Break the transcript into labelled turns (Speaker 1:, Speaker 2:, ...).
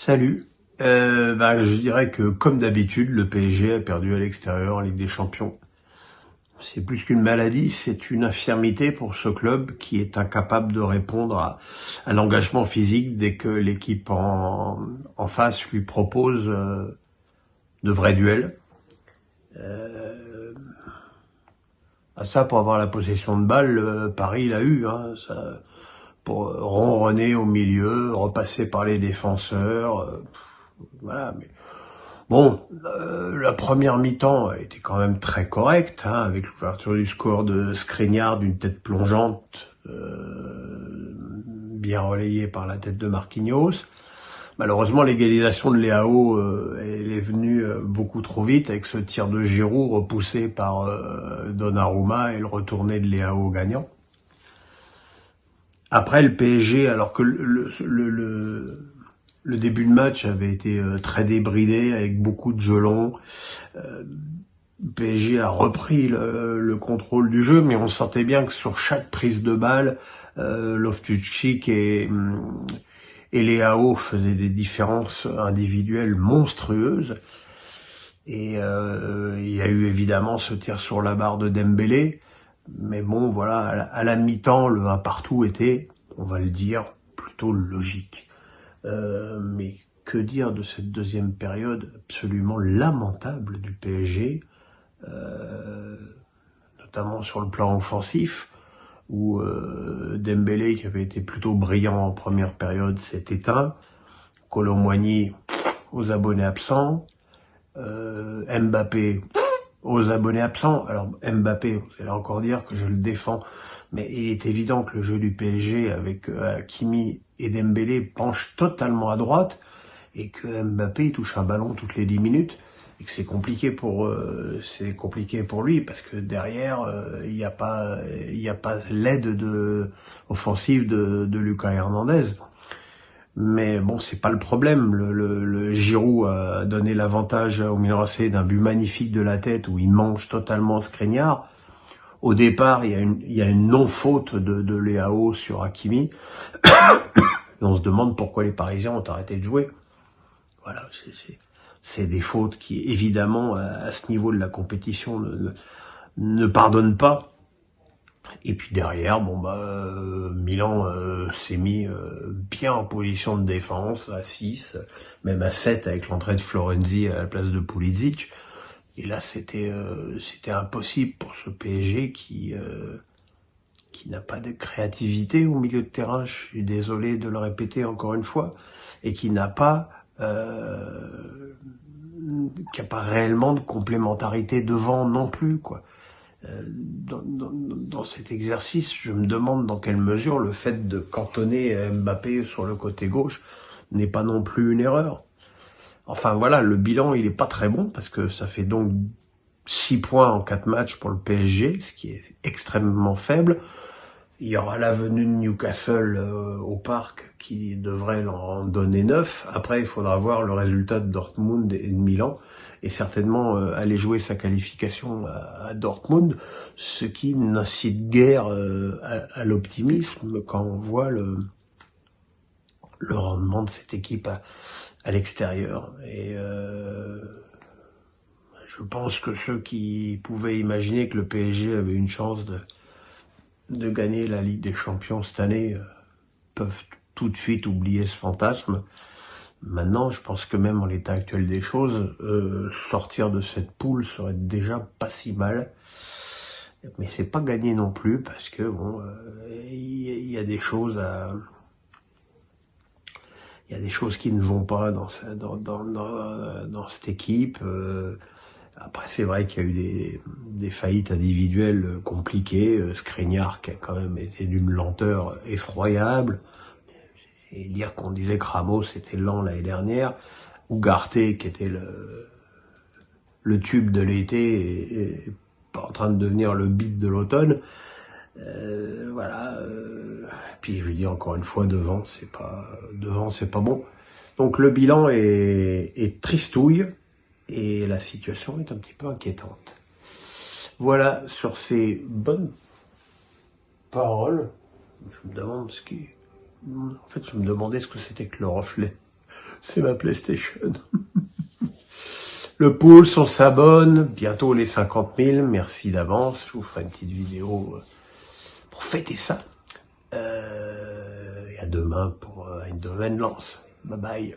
Speaker 1: Salut. Je dirais que comme d'habitude, le PSG a perdu à l'extérieur en Ligue des Champions. C'est plus qu'une maladie, c'est une infirmité pour ce club qui est incapable de répondre à l'engagement physique dès que l'équipe en face lui propose de vrais duels. À ça, pour avoir la possession de balle, Paris l'a eu. Pour ronronner au milieu, repasser par les défenseurs. Voilà, mais bon, la première mi-temps a été quand même très correcte, avec l'ouverture du score de Skriniar d'une tête plongeante, bien relayée par la tête de Marquinhos. Malheureusement, l'égalisation de Leao, elle est venue beaucoup trop vite avec ce tir de Giroud repoussé par Donnarumma et le retourné de Leao gagnant. Après, le PSG, alors que le début de match avait été très débridé avec beaucoup de jeux longs. Le PSG a repris le contrôle du jeu, mais on sentait bien que sur chaque prise de balle, Loftus-Cheek et Leao faisaient des différences individuelles monstrueuses. Et il y a eu évidemment ce tir sur la barre de Dembélé. Mais bon, voilà, à la mi-temps, le 1 partout était, on va le dire, plutôt logique. Mais que dire de cette deuxième période absolument lamentable du PSG, notamment sur le plan offensif, où Dembélé, qui avait été plutôt brillant en première période, s'est éteint. Kolo Muani aux abonnés absents. Mbappé aux abonnés absents. Alors Mbappé, vous allez encore dire que je le défends, mais il est évident que le jeu du PSG avec Hakimi et Dembélé penche totalement à droite et que Mbappé touche un ballon toutes les 10 minutes et que c'est compliqué pour lui parce que derrière il n'y a pas l'aide offensive de Lucas Hernandez. Mais bon, c'est pas le problème. Le Giroud a donné l'avantage au Milan AC d'un but magnifique de la tête où il mange totalement Skriniar. Au départ, il y a une non-faute de Leao sur Hakimi. Et on se demande pourquoi les Parisiens ont arrêté de jouer. Voilà, c'est des fautes qui, évidemment, à ce niveau de la compétition, ne pardonnent pas. Et puis derrière, Milan s'est mis bien en position de défense, à 6, même à 7 avec l'entrée de Florenzi à la place de Pulisic. Et là, c'était impossible pour ce PSG qui n'a pas de créativité au milieu de terrain. Je suis désolé de le répéter encore une fois, et qui n'a pas réellement de complémentarité devant non plus, quoi. Dans cet exercice, je me demande dans quelle mesure le fait de cantonner Mbappé sur le côté gauche n'est pas non plus une erreur. Enfin voilà, le bilan il est pas très bon parce que ça fait donc 6 points en 4 matchs pour le PSG, ce qui est extrêmement faible. Il y aura la venue de Newcastle au parc qui devrait en donner 9. Après, il faudra voir le résultat de Dortmund et de Milan et certainement aller jouer sa qualification à Dortmund, ce qui n'incite guère à l'optimisme quand on voit le rendement de cette équipe à l'extérieur. Et je pense que ceux qui pouvaient imaginer que le PSG avait une chance de gagner la Ligue des Champions cette année peuvent tout de suite oublier ce fantasme. Maintenant, je pense que même en l'état actuel des choses, sortir de cette poule serait déjà pas si mal. Mais c'est pas gagné non plus parce que il y a des choses qui ne vont pas dans cette équipe. Après, c'est vrai qu'il y a eu des faillites individuelles compliquées. Skriniar qui a quand même été d'une lenteur effroyable. Et dire qu'on disait que Ramos était lent l'année dernière. Ugarte qui était le tube de l'été et en train de devenir le beat de l'automne. Voilà. Puis je lui dis encore une fois, devant c'est pas bon. Donc le bilan est tristouille. Et la situation est un petit peu inquiétante. Voilà, sur ces bonnes paroles, je me demandais ce que c'était que le reflet C'est ma PlayStation. Le pouce, on s'abonne. Bientôt les 50 000. Merci d'avance. Je vous ferai une petite vidéo pour fêter ça. Et à demain pour une nouvelle lance. Bye bye.